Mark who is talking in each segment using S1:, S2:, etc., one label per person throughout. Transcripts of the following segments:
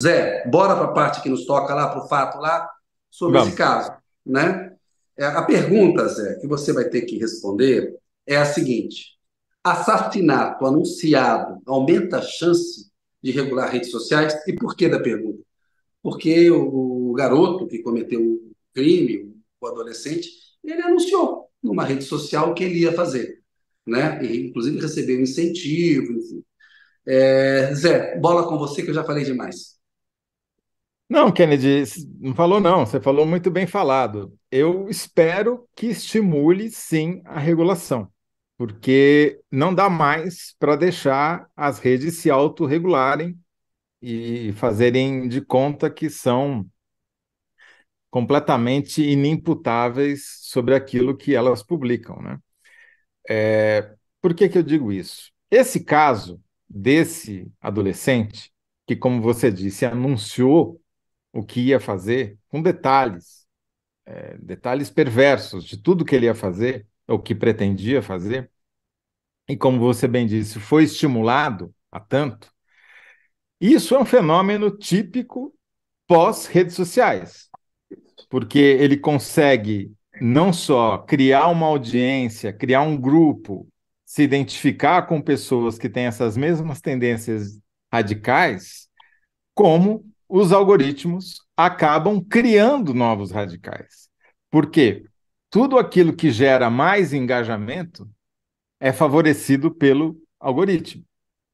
S1: Zé, bora para a parte que nos toca lá, para o fato lá, sobre esse
S2: Vamos.
S1: caso, né? A pergunta, Zé, que você vai ter que responder é a seguinte: assassinato anunciado aumenta a chance de regular redes sociais? E por que da pergunta? Porque o garoto que cometeu o crime, o adolescente, ele anunciou numa rede social o que ele ia fazer, né? E, inclusive recebeu incentivo, enfim. Zé, bola com você que eu já falei demais.
S2: Não, Kennedy, não falou não, você falou muito bem falado. Eu espero que estimule, sim, a regulação, porque não dá mais para deixar as redes se autorregularem e fazerem de conta que são completamente inimputáveis sobre aquilo que elas publicam, né? Por que que eu digo isso? Esse caso desse adolescente, que, como você disse, anunciou o que ia fazer, com detalhes, detalhes perversos de tudo que ele ia fazer, ou que pretendia fazer, e como você bem disse, foi estimulado a tanto. Isso é um fenômeno típico pós-redes sociais, porque ele consegue não só criar uma audiência, criar um grupo, se identificar com pessoas que têm essas mesmas tendências radicais, como os algoritmos acabam criando novos radicais. Por quê? Tudo aquilo que gera mais engajamento é favorecido pelo algoritmo.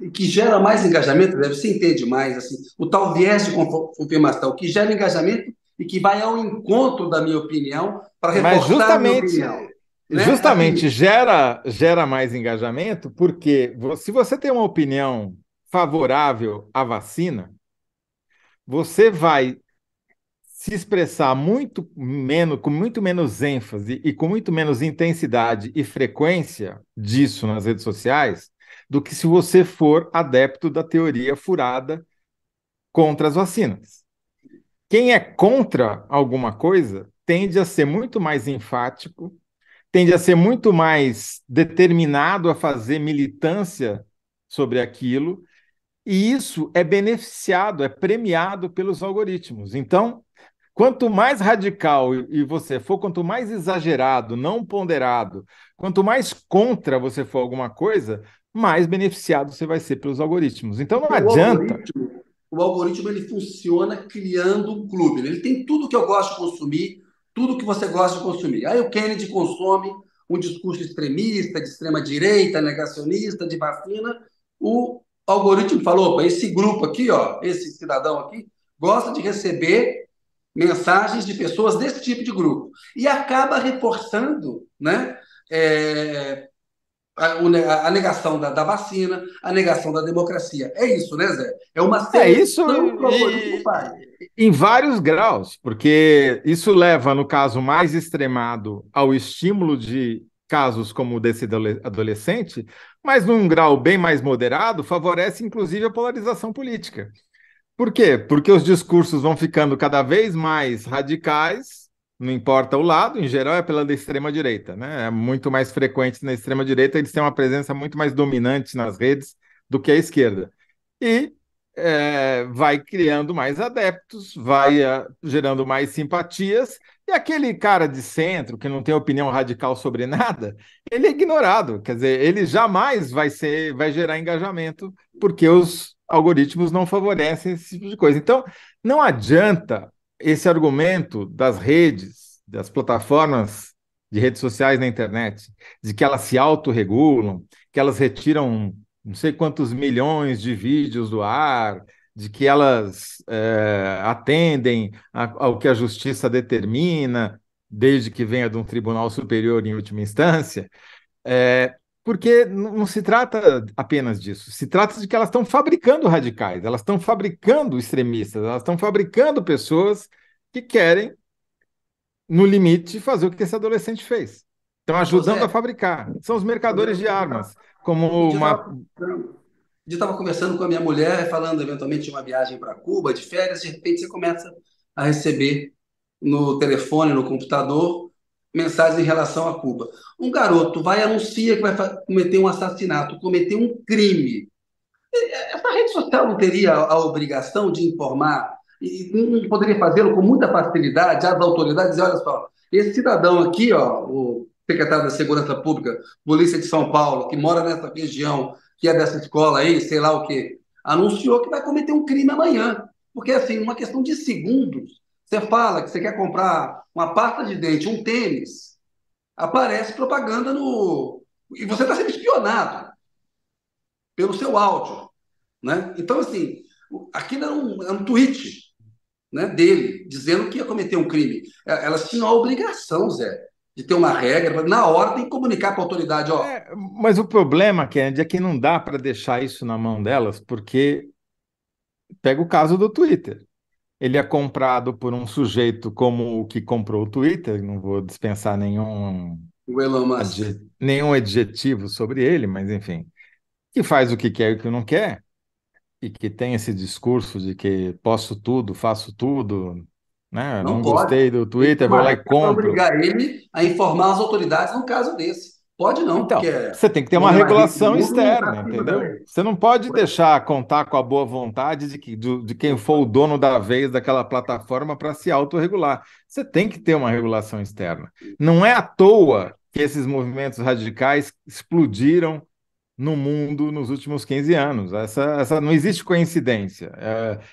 S1: E que gera mais engajamento, deve você entende mais, assim, o tal viés de confirmação, que gera engajamento e que vai ao encontro da minha opinião para
S2: Mas
S1: reforçar a minha opinião, né?
S2: justamente
S1: Assim,
S2: gera mais engajamento porque se você tem uma opinião favorável à vacina, você vai se expressar muito menos, com muito menos ênfase e com muito menos intensidade e frequência disso nas redes sociais do que se você for adepto da teoria furada contra as vacinas. Quem é contra alguma coisa tende a ser muito mais enfático, tende a ser muito mais determinado a fazer militância sobre aquilo, e isso é beneficiado, é premiado pelos algoritmos. Então, quanto mais radical e você for, quanto mais exagerado, não ponderado, quanto mais contra você for alguma coisa, mais beneficiado você vai ser pelos algoritmos. Então não
S1: porque
S2: adianta.
S1: o algoritmo ele funciona criando um clube. Ele tem tudo que eu gosto de consumir, tudo que você gosta de consumir. Aí o Kennedy consome um discurso extremista, de extrema direita, negacionista, de vacina. O algoritmo falou: opa, esse grupo aqui, ó, esse cidadão aqui, gosta de receber mensagens de pessoas desse tipo de grupo e acaba reforçando, né? é, a negação da vacina, a negação da democracia. É isso, né, Zé? É uma
S2: É isso
S1: seleção que o algoritmo faz.
S2: em vários graus, porque isso leva, no caso mais extremado, ao estímulo de casos como o desse adolescente, mas num grau bem mais moderado, favorece inclusive a polarização política. Por quê? Porque os discursos vão ficando cada vez mais radicais, não importa o lado, em geral é pela da extrema-direita, né? É muito mais frequente na extrema-direita, eles têm uma presença muito mais dominante nas redes do que a esquerda. E vai criando mais adeptos, vai gerando mais simpatias, e aquele cara de centro, que não tem opinião radical sobre nada, ele é ignorado, quer dizer, ele jamais vai gerar engajamento, porque os algoritmos não favorecem esse tipo de coisa. Então, não adianta esse argumento das redes, das plataformas de redes sociais na internet, de que elas se autorregulam, que elas retiram não sei quantos milhões de vídeos do ar, de que elas atendem ao que a justiça determina, desde que venha de um tribunal superior em última instância, porque não se trata apenas disso, se trata de que elas estão fabricando radicais, elas estão fabricando extremistas, elas estão fabricando pessoas que querem, no limite, fazer o que esse adolescente fez. Estão
S1: Ô,
S2: ajudando a
S1: Zé,
S2: fabricar. São os
S1: ô, Zé,
S2: mercadores de armas, como
S1: outro dia
S2: uma.
S1: eu estava conversando com a minha mulher, falando eventualmente de uma viagem para Cuba, de férias, de repente você começa a receber no telefone, no computador, mensagens em relação a Cuba. Um garoto vai anuncia que vai cometer um assassinato, cometer um crime. Essa rede social não teria a obrigação de informar e não poderia fazê-lo com muita facilidade às autoridades e olha só, esse cidadão aqui, ó, o secretário da Segurança Pública, Polícia de São Paulo, que mora nessa região, que é dessa escola aí, sei lá o quê, anunciou que vai cometer um crime amanhã. Porque, assim, uma questão de segundos, você fala que você quer comprar uma pasta de dente, um tênis, aparece propaganda no. E você está sendo espionado pelo seu áudio, né? Então, assim, aquilo era um tweet, né, dele, dizendo que ia cometer um crime. Elas tinham a obrigação, Zé, de ter uma regra, na hora tem que comunicar para a autoridade, ó.
S2: Mas o problema, Kennedy, é que não dá para deixar isso na mão delas, porque pega o caso do Twitter. Ele é comprado por um sujeito como o que comprou o Twitter, não vou dispensar
S1: O Elon Musk.
S2: nenhum adjetivo sobre ele, mas enfim, que faz o que quer e o que não quer, e que tem esse discurso de que posso tudo, faço tudo, né?
S1: Não
S2: Não
S1: pode.
S2: gostei do
S1: Tem que ter
S2: Twitter, vou
S1: uma
S2: lá e
S1: regra para
S2: compro.
S1: obrigar ele a informar as autoridades num caso desse. Pode não, porque
S2: Então, você tem que ter
S1: o
S2: uma
S1: homem mais rico do
S2: regulação
S1: mundo não está
S2: externa,
S1: acima da
S2: entendeu?
S1: lei.
S2: Você não pode deixar contar com a boa vontade de quem for o dono da vez daquela plataforma para se autorregular. Você tem que ter uma regulação externa. Não é à toa que esses movimentos radicais explodiram no mundo nos últimos 15 anos. Essa não existe coincidência.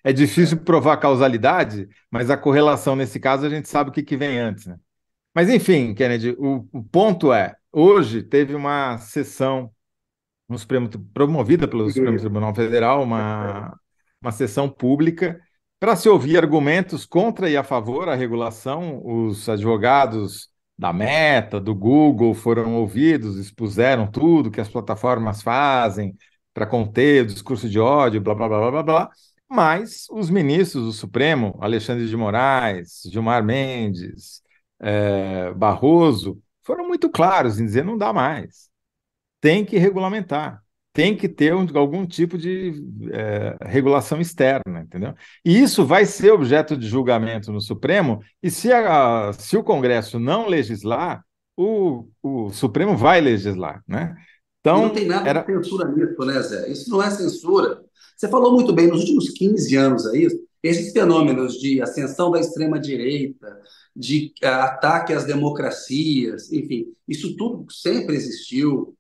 S2: É difícil provar causalidade, mas a correlação nesse caso a gente sabe o que, que vem antes, né? Mas, enfim, Kennedy, o ponto é: hoje teve uma sessão no Supremo, promovida pelo Supremo Tribunal Federal, uma sessão pública para se ouvir argumentos contra e a favor da regulação. Os advogados da Meta, do Google foram ouvidos, expuseram tudo que as plataformas fazem para conter o discurso de ódio, blá, blá, blá, blá, blá, blá. Mas os ministros do Supremo, Alexandre de Moraes, Gilmar Mendes, Barroso, foram muito claros em dizer não dá mais, tem que regulamentar, tem que ter algum tipo de regulação externa, entendeu? E isso vai ser objeto de julgamento no Supremo, e se o Congresso não legislar, o Supremo vai legislar, né?
S1: E não tem
S2: Então,
S1: nada de censura nisso, né, Zé? Isso não é censura. Você falou muito bem, nos últimos 15 anos aí, esses fenômenos de ascensão da extrema-direita, de ataque às democracias, enfim, isso tudo sempre existiu,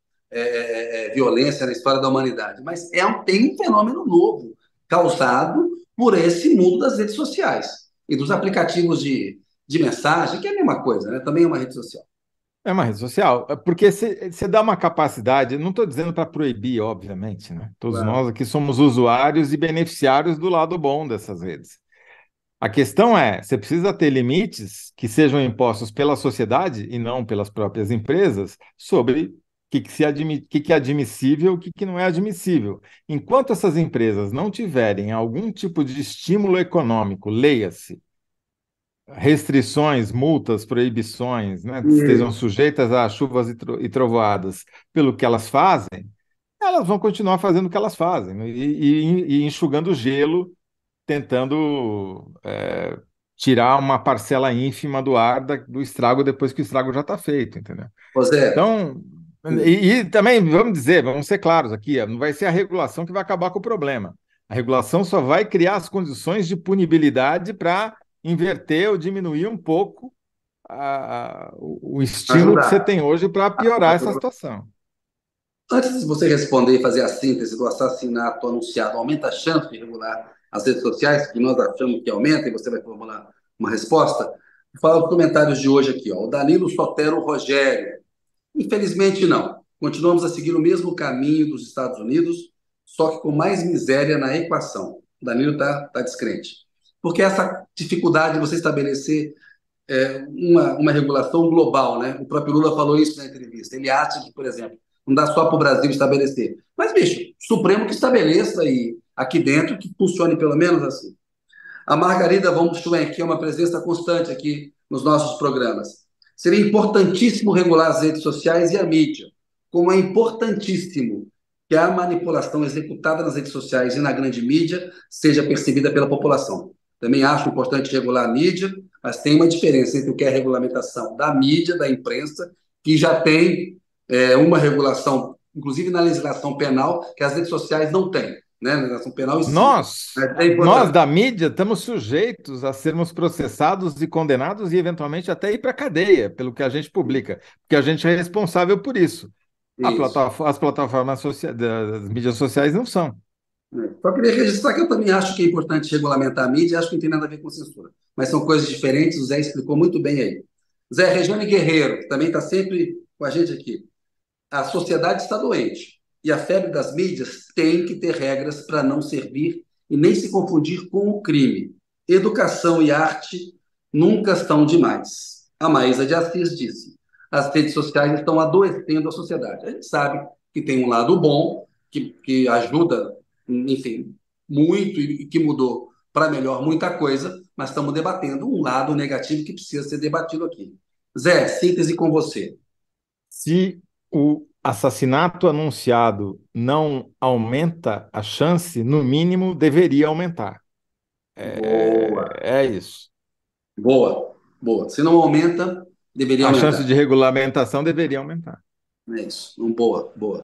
S1: violência na história da humanidade. Mas tem um fenômeno novo causado por esse mundo das redes sociais e dos aplicativos de mensagem, que é a mesma coisa, né? Também é uma rede social.
S2: é uma rede social, porque você dá uma capacidade, não estou dizendo para proibir, obviamente, né? Todos
S1: Claro.
S2: nós aqui somos usuários e beneficiários do lado bom dessas redes. A questão é, você precisa ter limites que sejam impostos pela sociedade e não pelas próprias empresas sobre o que é admissível e o que não é admissível. Enquanto essas empresas não tiverem algum tipo de estímulo econômico, leia-se, restrições, multas, proibições, né, estejam
S1: E,
S2: sujeitas a chuvas e trovoadas pelo que elas fazem, elas vão continuar fazendo o que elas fazem, né, e enxugando gelo tentando tirar uma parcela ínfima do ar do estrago depois que o estrago já está feito, entendeu?
S1: José,
S2: Então, e também, vamos dizer, vamos ser claros aqui, não vai ser a regulação que vai acabar com o problema. A regulação só vai criar as condições de punibilidade para inverter ou diminuir um pouco o estímulo que você
S1: ajudar.
S2: tem hoje para piorar essa situação.
S1: Antes de você responder e fazer a síntese do assassinato anunciado, aumenta a chance de regular as redes sociais, que nós achamos que aumenta, e você vai formular uma resposta? Fala os comentários de hoje aqui, ó. O Danilo Sotero Rogério. Infelizmente, não. Continuamos a seguir o mesmo caminho dos Estados Unidos, só que com mais miséria na equação. O Danilo está descrente. Porque essa dificuldade de você estabelecer uma regulação global, né? O próprio Lula falou isso na entrevista. Ele acha que, por exemplo, não dá só para o Brasil estabelecer. Mas, bicho, Supremo que estabeleça e aqui dentro que funcione pelo menos assim. A Margarida von Schwenk, que é uma presença constante aqui nos nossos programas. Seria importantíssimo regular as redes sociais e a mídia, como é importantíssimo que a manipulação executada nas redes sociais e na grande mídia seja percebida pela população. Também acho importante regular a mídia, mas tem uma diferença entre o que é a regulamentação da mídia, da imprensa, que já tem uma regulação, inclusive na legislação penal, que as redes sociais não têm. né? Legislação penal, sim.
S2: Nós,
S1: Mas é
S2: nós
S1: importante.
S2: da mídia, estamos sujeitos a sermos processados e condenados e eventualmente até ir para a cadeia pelo que a gente publica, porque a gente é responsável por isso.
S1: Isso.
S2: As plataformas das mídias sociais não são.
S1: Só queria registrar que eu também acho que é importante regulamentar a mídia, acho que não tem nada a ver com censura. Mas são coisas diferentes, o Zé explicou muito bem aí. Zé Regiane Guerreiro, que também está sempre com a gente aqui. A sociedade está doente e a febre das mídias tem que ter regras para não servir e nem se confundir com o crime. Educação e arte nunca estão demais. A Maísa de Assis disse: as redes sociais estão adoecendo a sociedade. A gente sabe que tem um lado bom, que ajuda, enfim, muito e que mudou para melhor muita coisa, mas estamos debatendo um lado negativo que precisa ser debatido aqui. Zé, síntese com você.
S2: Se o assassinato anunciado não aumenta a chance, no mínimo deveria aumentar.
S1: Boa.
S2: É isso.
S1: Boa, boa. Se não aumenta, deveria
S2: A chance
S1: aumentar.
S2: de regulamentação deveria aumentar.
S1: É isso. Boa, boa.